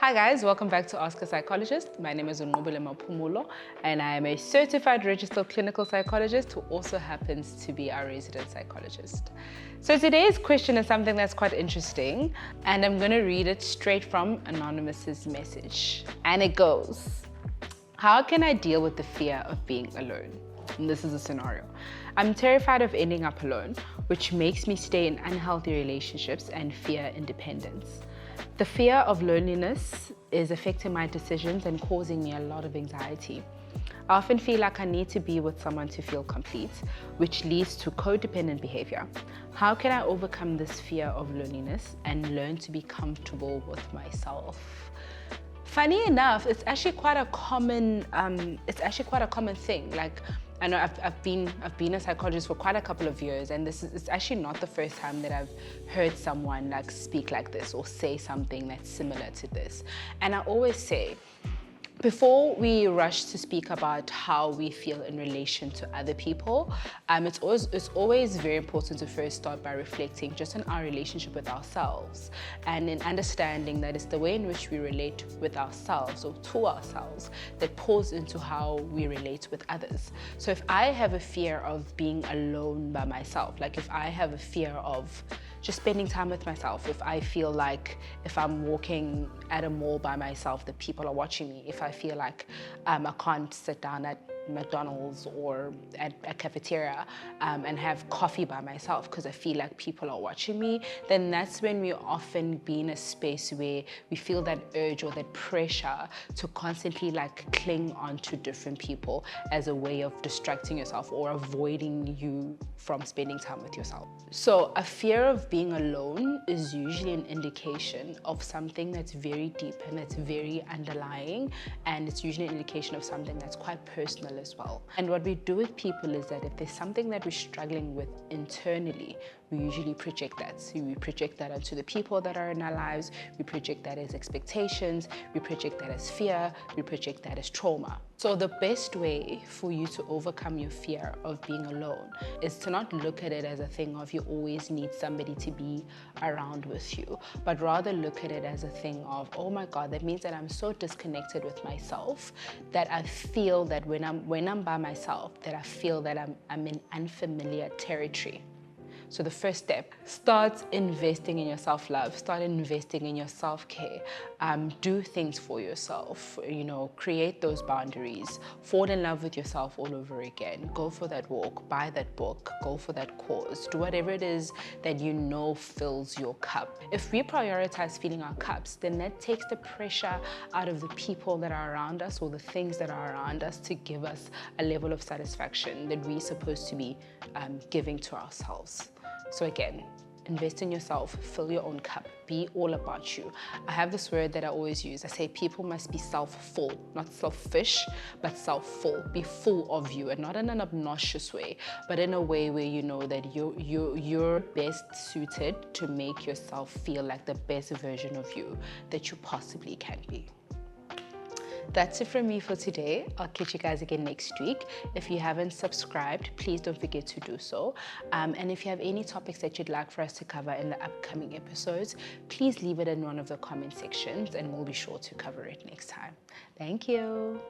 Hi guys, welcome back to Ask a Psychologist. My name is Nqobile Maphumulo and I am a certified registered clinical psychologist who also happens to be our resident psychologist. So today's question is something that's quite interesting and I'm going to read it straight from Anonymous's message. And it goes, how can I deal with the fear of being alone? And this is a scenario. I'm terrified of ending up alone, which makes me stay in unhealthy relationships and fear independence. The fear of loneliness is affecting my decisions and causing me a lot of anxiety. I often feel like I need to be with someone to feel complete, which leads to codependent behavior. How can I overcome this fear of loneliness and learn to be comfortable with myself? Funny enough, it's actually quite a common thing. Like, I know I've been a psychologist for quite a couple of years, and it's actually not the first time that I've heard someone like speak like this or say something that's similar to this. And I always say, before we rush to speak about how we feel in relation to other people, it's always very important to first start by reflecting just on our relationship with ourselves and in understanding that it's the way in which we relate with ourselves or to ourselves that pours into how we relate with others. So if I have a fear of being alone by myself, like if I have a fear of just spending time with myself, if I feel like if I'm walking at a mall by myself that people are watching me, if I feel like I can't sit down at McDonald's or at a cafeteria and have coffee by myself because I feel like people are watching me, then that's when we often be in a space where we feel that urge or that pressure to constantly like cling on to different people as a way of distracting yourself or avoiding you from spending time with yourself. So a fear of being alone is usually an indication of something that's very deep and that's very underlying, and it's usually an indication of something that's quite personal as well. And what we do with people is that if there's something that we're struggling with internally, we usually project that. So we project that onto the people that are in our lives, we project that as expectations, we project that as fear, we project that as trauma. So the best way for you to overcome your fear of being alone is to not look at it as a thing of you always need somebody to be around with you, but rather look at it as a thing of, oh my God, that means that I'm so disconnected with myself that I feel that when I'm by myself, that I feel that I'm in unfamiliar territory. So the first step, start investing in your self-love, start investing in your self-care, do things for yourself, create those boundaries, fall in love with yourself all over again, go for that walk, buy that book, go for that course, do whatever it is that you know fills your cup. If we prioritize filling our cups, then that takes the pressure out of the people that are around us or the things that are around us to give us a level of satisfaction that we're supposed to be giving to ourselves. So again, invest in yourself, fill your own cup, be all about you. I have this word that I always use. I say people must be self-full, not selfish, but self-full. Be full of you, and not in an obnoxious way, but in a way where you know that you're best suited to make yourself feel like the best version of you that you possibly can be. That's it from me for today. I'll catch you guys again next week. If you haven't subscribed, please don't forget to do so. And if you have any topics that you'd like for us to cover in the upcoming episodes, please leave it in one of the comment sections and we'll be sure to cover it next time. Thank you.